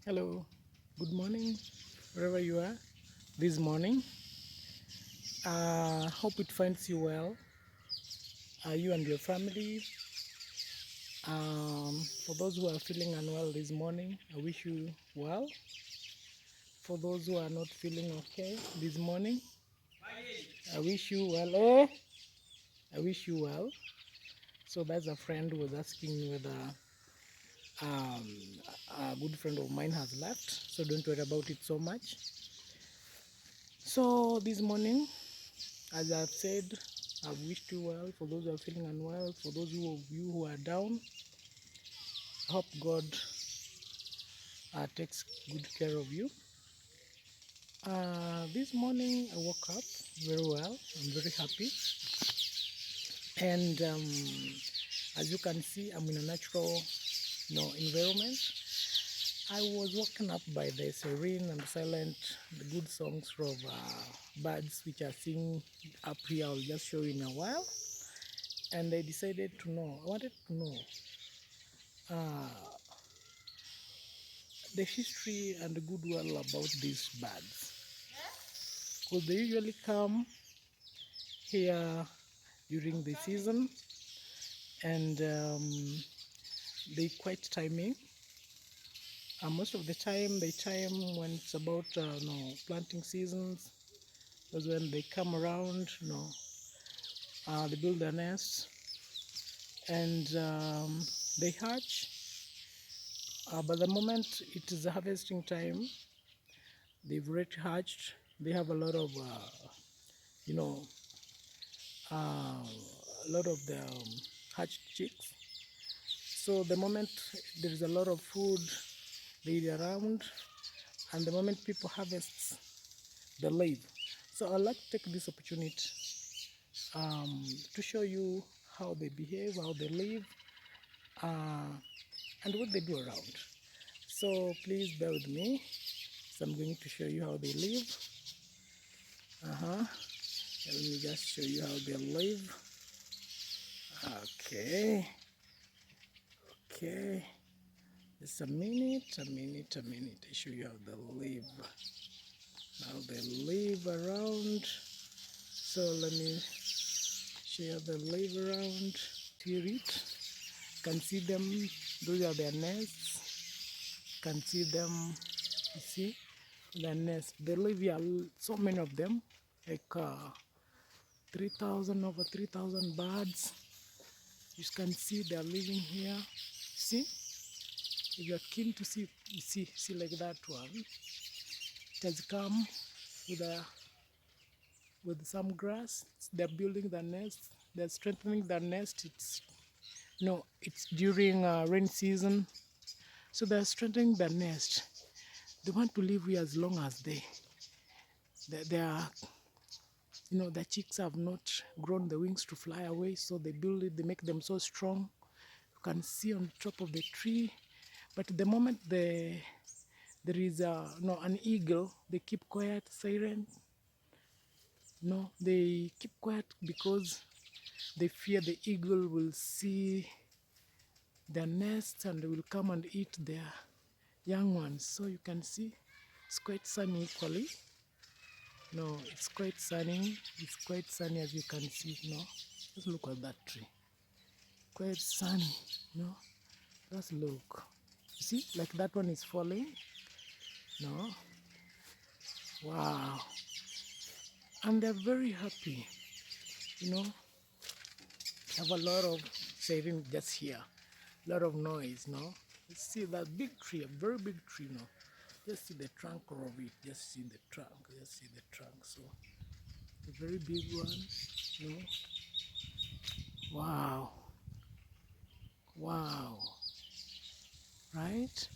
Hello, good morning, wherever you are this morning. Hope it finds you well, you and your family. For those who are feeling unwell this morning, I wish you well. For those who are not feeling okay this morning, I wish you well. I wish you well. So that's a friend who was asking me whether um, a good friend of mine has left. So don't worry about it so much. So this morning, as I've said, I've wished you well. For those who are feeling unwell, for those of you who are down, I hope God takes good care of you. This morning I woke up very well. I'm very happy. And as you can see, I'm in a natural environment. I was woken up by the serene and silent, the good songs of birds which are singing up here. I'll just show you in a while. And I decided to know, I wanted to know uh, the history and the goodwill about these birds. Because they usually come here during the season and they quite timing. Most of the time they time when it's about planting seasons. That's when they come around, they build their nests and they hatch. But the moment it is harvesting time, they've already hatched. They have a lot of, you know, a lot of the hatched chicks. So the moment there is a lot of food laid around, and the moment people harvest, they leave. So I'd like to take this opportunity to show you how they behave, how they live, uh, and what they do around. So please bear with me. So I'm going to show you how they live. Let me just show you how they live. Okay. Okay. Just a minute. I show you how they live. How they live around. So let me show you how they live around. Hear it. You can see them. Those are their nests. You can see them. You see their nests. They live here. So many of them. Like 3,000, over 3,000 birds. You can see they are living here. See? If you are keen to see, you see like that one. It has come with some grass. They're building the nest. They're strengthening the nest. It's during rain season, so they're strengthening the nest. They want to live here as long as they are. The chicks have not grown the wings to fly away, so they build it. They make them so strong. You can see on top of the tree. But the moment there is an eagle, they keep quiet, silent. No, they keep quiet because they fear the eagle will see their nests and will come and eat their young ones. So you can see it's quite sunny equally. No, it's quite sunny. It's quite sunny as you can see. No, just look at that tree. Quite sunny. No, just look. You see, like that one is falling. No, wow. And they're very happy. Have a lot of siren just here. A lot of noise, no? You see that big tree, a very big tree, no? Just see the trunk of it, just see the trunk, just see the trunk. So, a very big one, no? Wow. Wow. Right?